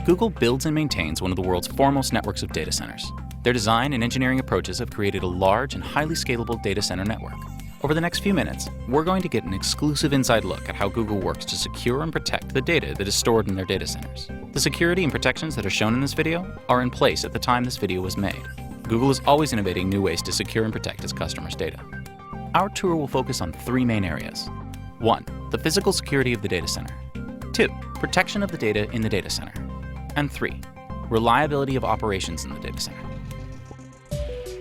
Google builds and maintains one of the world's foremost networks of data centers. Their design and engineering approaches have created a large and highly scalable data center network. Over the next few minutes, we're going to get an exclusive inside look at how Google works to secure and protect the data that is stored in their data centers. The security and protections that are shown in this video are in place at the time this video was made. Google is always innovating new ways to secure and protect its customers' data. Our tour will focus on three main areas. 1. The physical security of the data center. 2. Protection of the data in the data center. And 3. Reliability of operations in the data center.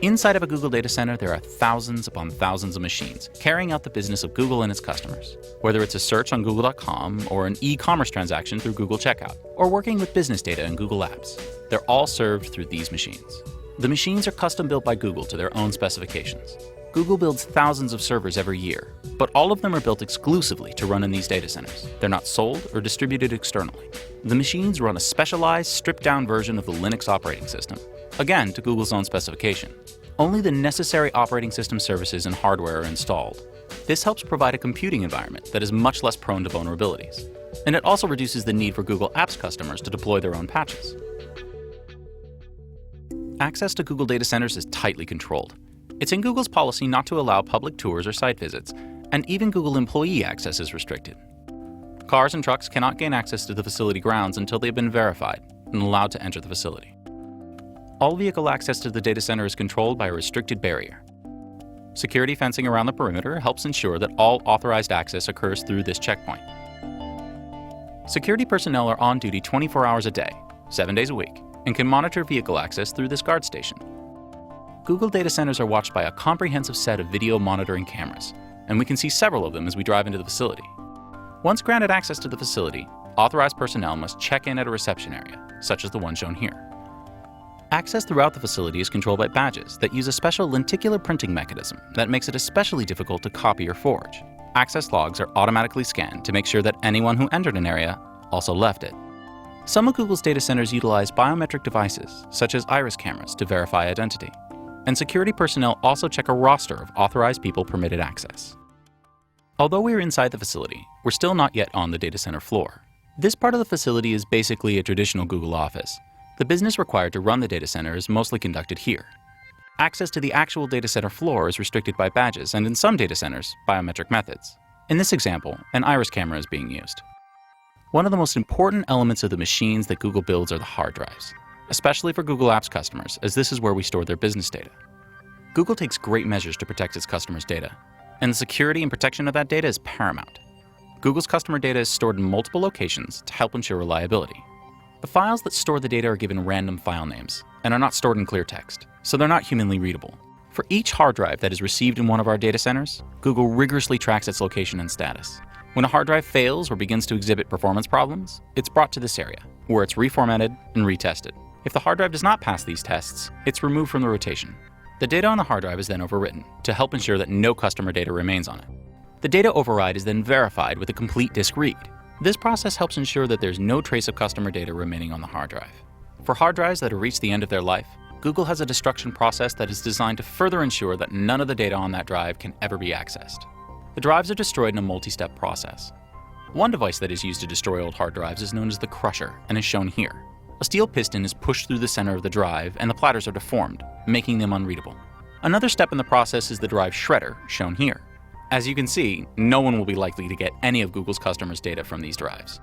Inside of a Google data center, there are thousands upon thousands of machines carrying out the business of Google and its customers. Whether it's a search on Google.com or an e-commerce transaction through Google Checkout, or working with business data in Google Apps, they're all served through these machines. The machines are custom built by Google to their own specifications. Google builds thousands of servers every year, but all of them are built exclusively to run in these data centers. They're not sold or distributed externally. The machines run a specialized, stripped-down version of the Linux operating system, again to Google's own specification. Only the necessary operating system services and hardware are installed. This helps provide a computing environment that is much less prone to vulnerabilities. And it also reduces the need for Google Apps customers to deploy their own patches. Access to Google data centers is tightly controlled. It's in Google's policy not to allow public tours or site visits, and even Google employee access is restricted. Cars and trucks cannot gain access to the facility grounds until they've been verified and allowed to enter the facility. All vehicle access to the data center is controlled by a restricted barrier. Security fencing around the perimeter helps ensure that all authorized access occurs through this checkpoint. Security personnel are on duty 24 hours a day, 7 days a week, and can monitor vehicle access through this guard station. Google data centers are watched by a comprehensive set of video monitoring cameras, and we can see several of them as we drive into the facility. Once granted access to the facility, authorized personnel must check in at a reception area, such as the one shown here. Access throughout the facility is controlled by badges that use a special lenticular printing mechanism that makes it especially difficult to copy or forge. Access logs are automatically scanned to make sure that anyone who entered an area also left it. Some of Google's data centers utilize biometric devices, such as iris cameras, to verify identity. And security personnel also check a roster of authorized people permitted access. Although we're inside the facility, we're still not yet on the data center floor. This part of the facility is basically a traditional Google office. The business required to run the data center is mostly conducted here. Access to the actual data center floor is restricted by badges and, in some data centers, biometric methods. In this example, an iris camera is being used. One of the most important elements of the machines that Google builds are the hard drives, especially for Google Apps customers, as this is where we store their business data. Google takes great measures to protect its customers' data, and the security and protection of that data is paramount. Google's customer data is stored in multiple locations to help ensure reliability. The files that store the data are given random file names and are not stored in clear text, so they're not humanly readable. For each hard drive that is received in one of our data centers, Google rigorously tracks its location and status. When a hard drive fails or begins to exhibit performance problems, it's brought to this area, where it's reformatted and retested. If the hard drive does not pass these tests, it's removed from the rotation. The data on the hard drive is then overwritten to help ensure that no customer data remains on it. The data override is then verified with a complete disk read. This process helps ensure that there's no trace of customer data remaining on the hard drive. For hard drives that have reached the end of their life, Google has a destruction process that is designed to further ensure that none of the data on that drive can ever be accessed. The drives are destroyed in a multi-step process. One device that is used to destroy old hard drives is known as the crusher and is shown here. A steel piston is pushed through the center of the drive and the platters are deformed, making them unreadable. Another step in the process is the drive shredder, shown here. As you can see, no one will be likely to get any of Google's customers' data from these drives.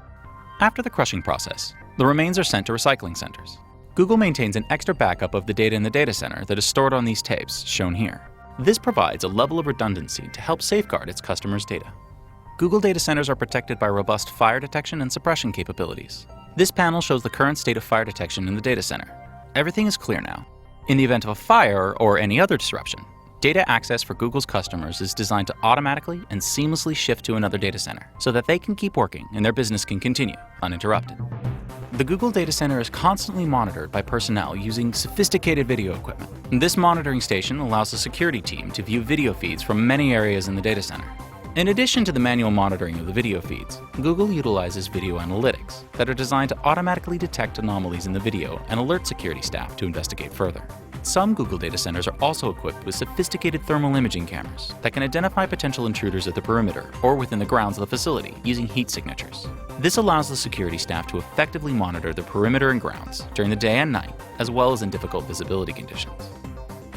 After the crushing process, the remains are sent to recycling centers. Google maintains an extra backup of the data in the data center that is stored on these tapes, shown here. This provides a level of redundancy to help safeguard its customers' data. Google data centers are protected by robust fire detection and suppression capabilities. This panel shows the current state of fire detection in the data center. Everything is clear now. In the event of a fire or any other disruption, data access for Google's customers is designed to automatically and seamlessly shift to another data center so that they can keep working and their business can continue uninterrupted. The Google data center is constantly monitored by personnel using sophisticated video equipment. This monitoring station allows the security team to view video feeds from many areas in the data center. In addition to the manual monitoring of the video feeds, Google utilizes video analytics that are designed to automatically detect anomalies in the video and alert security staff to investigate further. Some Google data centers are also equipped with sophisticated thermal imaging cameras that can identify potential intruders at the perimeter or within the grounds of the facility using heat signatures. This allows the security staff to effectively monitor the perimeter and grounds during the day and night, as well as in difficult visibility conditions.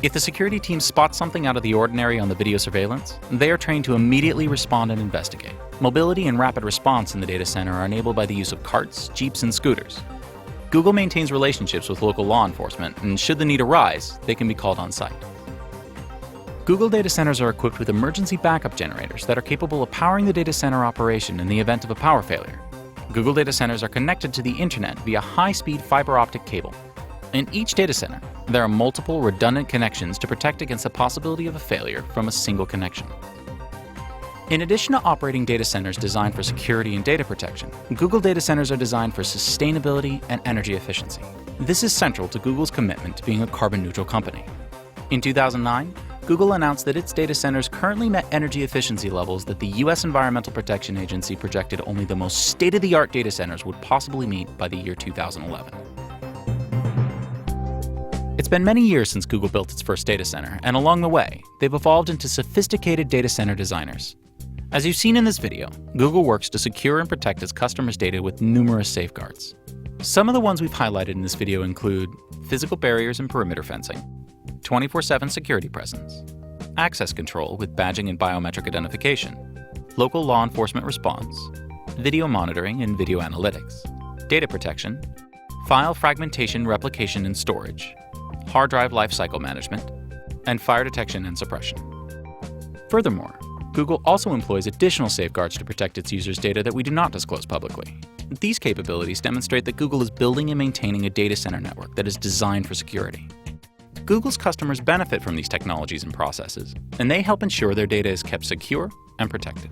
If the security team spots something out of the ordinary on the video surveillance, they are trained to immediately respond and investigate. Mobility and rapid response in the data center are enabled by the use of carts, jeeps, and scooters. Google maintains relationships with local law enforcement, and should the need arise, they can be called on site. Google data centers are equipped with emergency backup generators that are capable of powering the data center operation in the event of a power failure. Google data centers are connected to the internet via high-speed fiber optic cable. In each data center, there are multiple redundant connections to protect against the possibility of a failure from a single connection. In addition to operating data centers designed for security and data protection, Google data centers are designed for sustainability and energy efficiency. This is central to Google's commitment to being a carbon-neutral company. In 2009, Google announced that its data centers currently met energy efficiency levels that the U.S. Environmental Protection Agency projected only the most state-of-the-art data centers would possibly meet by the year 2011. It's been many years since Google built its first data center, and along the way, they've evolved into sophisticated data center designers. As you've seen in this video, Google works to secure and protect its customers' data with numerous safeguards. Some of the ones we've highlighted in this video include physical barriers and perimeter fencing, 24/7 security presence, access control with badging and biometric identification, local law enforcement response, video monitoring and video analytics, data protection, file fragmentation, replication, and storage, hard drive lifecycle management, and fire detection and suppression. Furthermore, Google also employs additional safeguards to protect its users' data that we do not disclose publicly. These capabilities demonstrate that Google is building and maintaining a data center network that is designed for security. Google's customers benefit from these technologies and processes, and they help ensure their data is kept secure and protected.